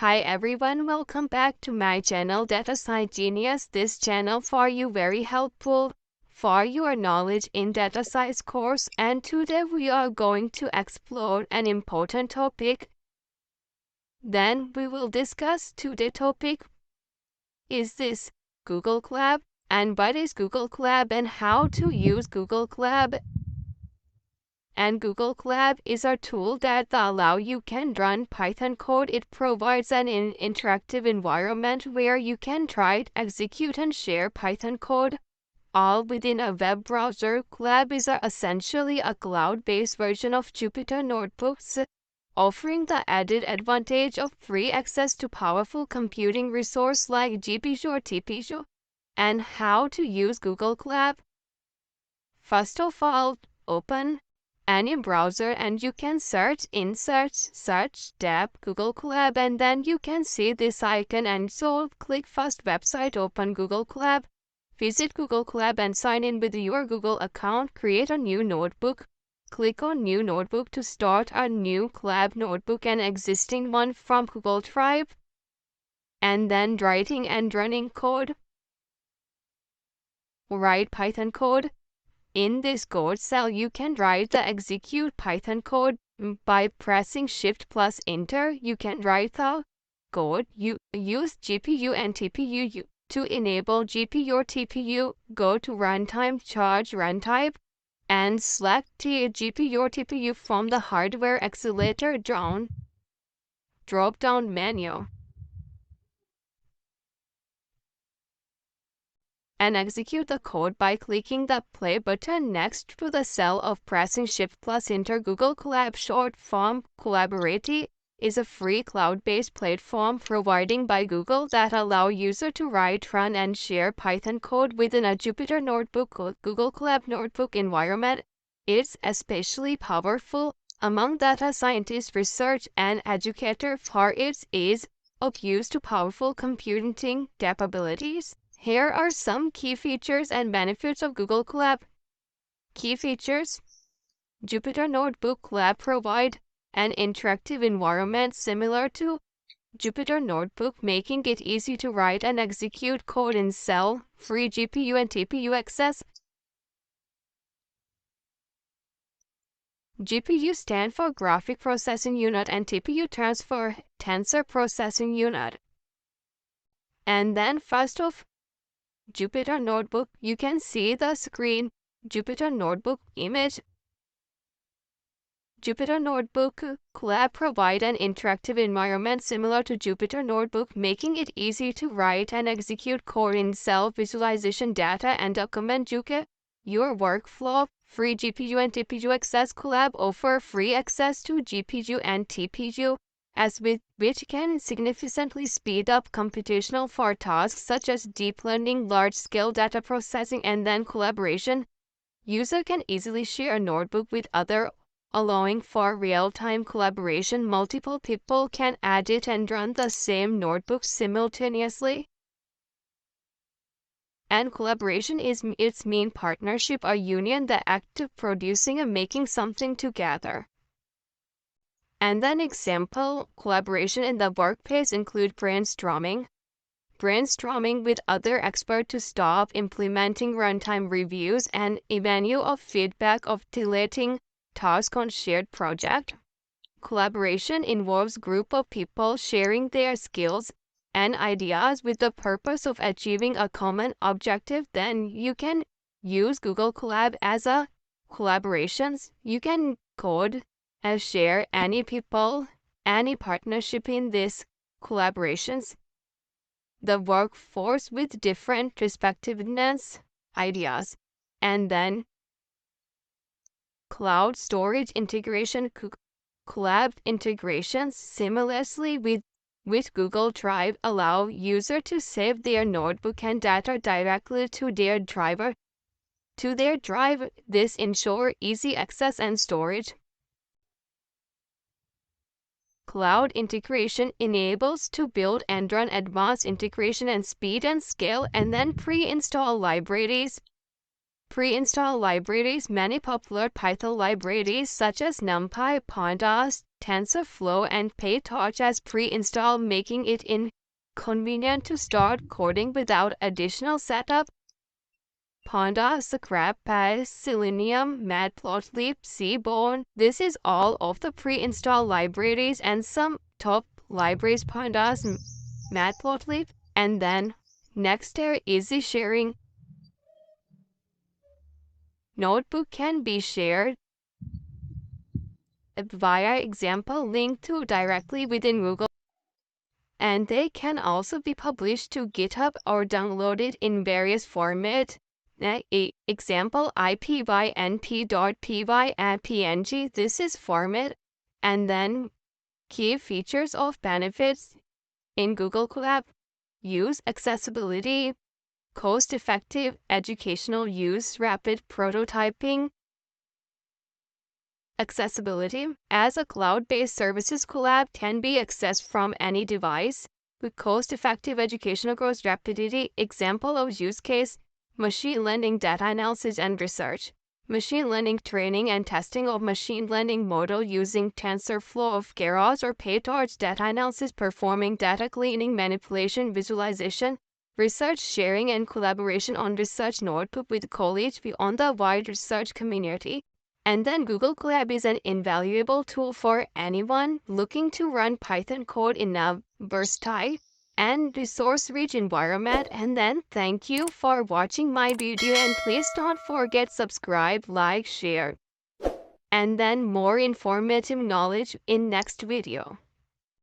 Hi everyone, welcome back to my channel Data Science Genius. This channel for you very helpful for your knowledge in data science course, and today we are going to explore an important topic. Then we will discuss today's topic is this Google Colab, and what is Google Colab and how to use Google Colab. And Google Colab is a tool that allows you can run Python code. It provides an interactive environment where you can try, execute, and share Python code all within a web browser. Colab is essentially a cloud-based version of Jupyter Notebooks, offering the added advantage of free access to powerful computing resources like GPU or TPU. And how to use Google Colab? First of all, open any browser and you can search in search tab Google Colab, and then you can see this icon, and so click first website, open Google Colab, visit Google Colab and sign in with your Google account. Create a new notebook, click on new notebook to start a new Colab notebook, an existing one from Google Drive, and then writing and running code. Write Python code. In this code cell, you can write the execute Python code by pressing Shift plus Enter. You can write the code. You use GPU and TPU to enable GPU or TPU. Go to Runtime, charge Runtime, and select the GPU or TPU from the Hardware Accelerator drop-down menu. And execute the code by clicking the play button next to the cell of pressing Shift plus Enter. Google Colab, short form Collaborate, is a free cloud-based platform provided by Google that allows users to write, run, and share Python code within a Jupyter Notebook Google Colab notebook environment. It's especially powerful among data scientists, research, and educators for its ease of use to powerful computing capabilities. Here are some key features and benefits of Google Colab. Key features: Jupyter Notebook Colab provides an interactive environment similar to Jupyter Notebook, making it easy to write and execute code in cell, free GPU and TPU access. GPU stands for Graphic Processing Unit and TPU stands for Tensor Processing Unit. And then first off, Jupyter Notebook, you can see the screen. Jupyter Notebook image. Jupyter Notebook Colab provides an interactive environment similar to Jupyter Notebook, making it easy to write and execute code in cell, visualization data, and document your workflow. Free GPU and TPU access. Colab offers free access to GPU and TPU, which can significantly speed up computational for tasks such as deep learning, large-scale data processing, and then collaboration. User can easily share a notebook with others, allowing for real-time collaboration. Multiple people can edit and run the same notebook simultaneously. And collaboration is its mean partnership or union, the act of producing and making something together. And then example collaboration in the workplace include brainstorming with other experts to stop implementing runtime reviews and avenue of feedback of deleting tasks on shared project. Collaboration involves group of people sharing their skills and ideas with the purpose of achieving a common objective. Then you can use Google Colab as a collaborations. You can code and share any people, any partnership in these collaborations. The workforce with different perspectiveness, ideas, and then cloud storage integration. Colab integrations seamlessly with Google Drive allow users to save their notebook and data directly to their drive. This ensures easy access and storage. Cloud integration enables to build and run advanced integration and speed and scale, and then pre-install libraries. Many popular Python libraries such as NumPy, Pandas, TensorFlow and PyTorch as pre-installed, making it inconvenient to start coding without additional setup. Pandas, ScrapPy, Selenium, Matplotlib, Seaborn. This is all of the pre-installed libraries and some top libraries: Pandas, Matplotlib, and then next there easy sharing. Notebook can be shared via example link to directly within Google, and they can also be published to GitHub or downloaded in various formats. Example ipynp.py and png. This is format. And then key features of benefits in Google Colab: use, accessibility, cost-effective educational use, rapid prototyping. Accessibility: as a cloud-based services, Colab can be accessed from any device with cost-effective educational growth rapidity. Example of use case: machine learning data analysis and research, machine learning training and testing of machine learning model using TensorFlow of Keras or PyTorch, data analysis, performing data cleaning, manipulation, visualization, research sharing and collaboration on research notebook with colleagues beyond the wide research community. And then Google Colab is an invaluable tool for anyone looking to run Python code in a versatile and resource-rich environment. And then thank you for watching my video, and please don't forget subscribe, like, share, and then more informative knowledge in next video.